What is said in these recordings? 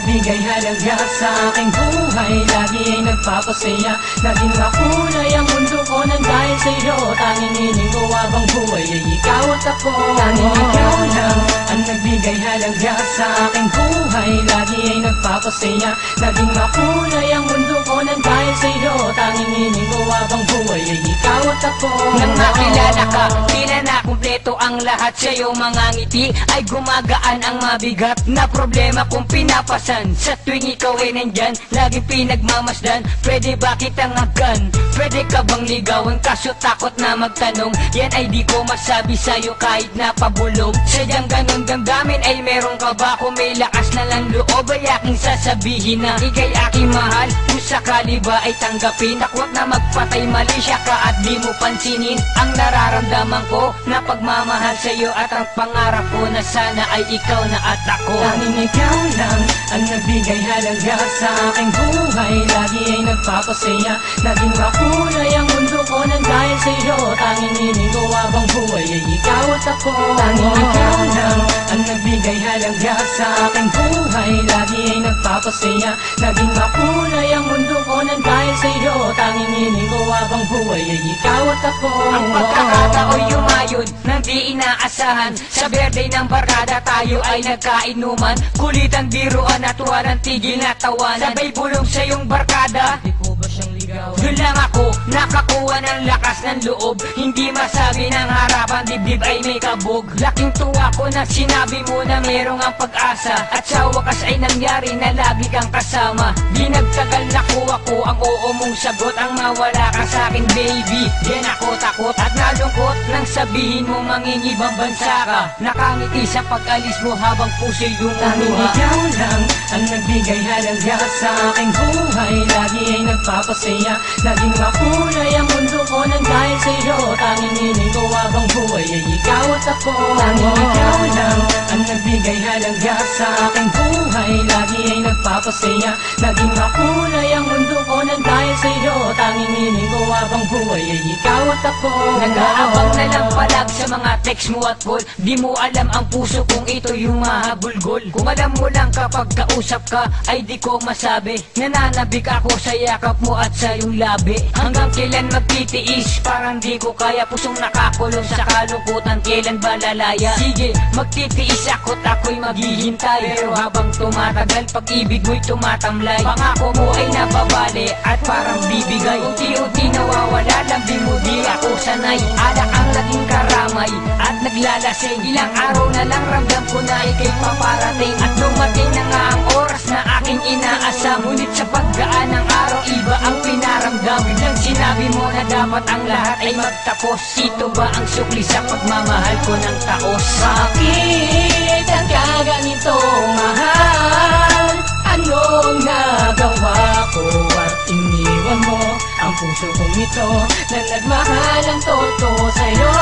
nagbigay halaga sa aking buhay, lagi ay nagpapasaya. Naging makulay ang mundo ko nang dahil sa iyo. Tanging hiling ko habang buhay ay ikaw at ako. Tanging ikaw lang ang nagbigay halaga sa aking buhay, lagi ay nagpapasaya. Naging makulay ang mundo ko nang dahil sa iyo. Tanging hiling ko habang buhay ay ikaw at ako. Nang makilala ka, di na nakumpleto ang lahat. Sa'yo mga ngiti ay gumagaan ang mabigat na problema kung pinapasan. Sa tuwing ikaw ay nandyan, laging pinagmamasdan. Pwede ba kitang agad? Pwede ka bang ligawan? Kaso takot na magtanong, yan ay di ko masabi sa'yo kahit napabulog. Sadyang ganun damdamin ay meron ka ba? Kung may lakas na lang loob ay aking sasabihin na ika'y aking mahal. Kung sakali ba ay tanggapin, takwat na magpatay, mali siya ka at di mo pansinin ang nararamdaman ko na pagmamahal sa'yo at ang pangarap ko na sana ay ikaw na at ako. Tanging ikaw lang ang nagbigay halaga sa aking buhay, lagi ay nagpapasaya. Naging makulay ang mundo ko nang dahil sa iyo. Tanging hiling ko habang buhay ay ikaw at ako. Tanging ikaw lang ang nagbigay halaga sa aking buhay, lagi ay nagpapasaya. Naging makulay ang mundo ko nang dahil sa iyo. Tanging hiling ko habang buhay ay ikaw at ako. Ang pagkakatao'y yumayon nang di inaasahan. Sa birthday ng barkada tayo ay nagkainuman. Kulitan, biruan at walang tigil na tawanan. Sabay bulong sa iyong barkada, Di ko ba siyang ligawan? doon lang ako nakakuha ng lakas ng loob. Hindi masabi ng harapan, dibdib ay may kabog. Laking tuwa ko na sinabi mo na merong ang pag-asa, at sa wakas ay nangyari na lagi kang kasama. Di nagtagal nakuha ko ang oo mong sagot. Ang mawala ka sa'kin baby, di ako takot at nalungkot nang sabihin mo mangingibang bansa ka. Nakangiti sa pag-alis mo habang puso'y Tanging lumuha. ikaw lang ang nagbigay halaga sa aking buhay, lagi ay nagpapasaya. Naging makulay ang mundo ko nang dahil sa iyo. Tanging hiling ko habang buhay ay ikaw at ako. Tanging ikaw lang ang nagbigay halaga sa aking buhay, lagi ay nagpapasaya. Naging makulay ang mundo ko nang dahil sa iyo. Tanging hiling ko habang buhay ay ikaw at ako. Nag-aabang na lang palag sa mga text mo at call. Di mo alam ang puso kung ito yung mahabulgol. Kung alam mo lang kapag kausap ka ay di ko masabi. Nananabik ako sa yakap mo at sa iyong labi. Hanggang kailan magtitiis, parang di ko kaya. Pusong nakakulong sa kalungkutan, kailan ba lalaya? Sige, magtitiis ako't ako'y maghihintay. Pero habang tumatagal, pag-ibig mo'y tumatamlay. Pangako mo ay nababali at parang bibigay. Unti-unti nawawala, lambi mo di ako sanay. Alak ang laging karamay at naglalasing. Ilang araw na lang ramdam ko na ika'y paparating. At dumating na nga ang oras na aking inaasam. Ngunit sa paggaan ng araw, iba ang pinaramdam. Biglang sinabi mo na dapat ang lahat ay magtapos. Ito ba ang sukli sa pagmamahal ko ng taos? Bakit ang kaganito, mahal? Anong nagawa ko at iniwan mo ang puso kong ito na nagmahal ang totoo sa'yo?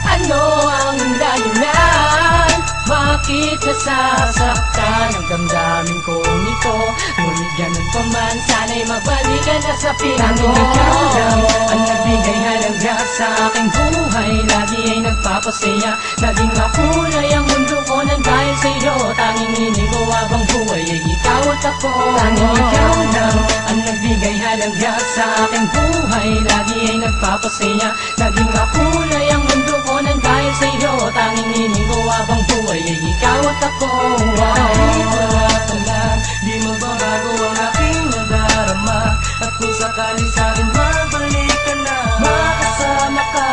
Ano ang dahilan? Bakit nasasaktan ang damdamin kong ito? Ngunit ganun pa man, sana'y magbalikan na sa pinanong. Ikaw lang ang nagbigay halaga sa aking buhay, lagi ay nagpapasaya. Naging makulay ang mundo ko nang dahil sa iyo. Tanging hiling ko habang buhay ay ikaw at ako. Tanging ikaw lang ang nagbigay halaga sa aking buhay, lagi ay nagpapasaya. Naging makulay ang mundo ko nang dahil sa iyo. Tanging hiling ko habang buhay ay ikaw at ako. Kahit wala ka lang, di magbabago ang aking nadarama. At kung sakali sa'kin mabalik ka na, makasama ka.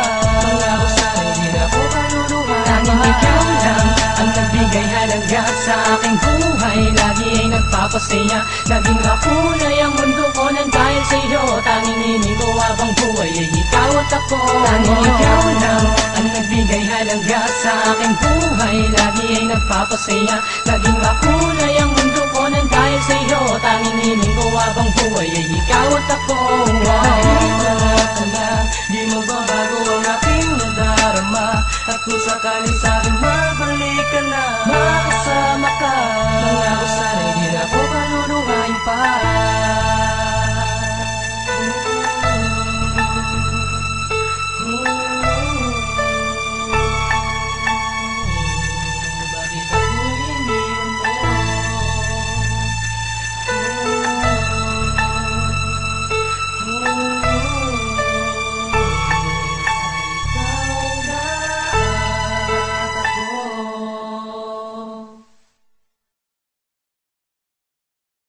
Pangako sa'yo, di na ko kaluluhan. Tanging ikaw lang ang nagbigay halaga sa aking buhay, lagi ay nagpapasaya. Naging makulay ang mundo ko nang dahil sa iyo. Tanging hiling ko habang buhay ay ikaw at ako. Tanging ikaw lang ang nagbigay halaga sa aking buhay, lagi ay nagpapasaya. Naging makulay ang mundo ko nang dahil sa iyo. Tanging hiling ko habang buhay ay ikaw at ako.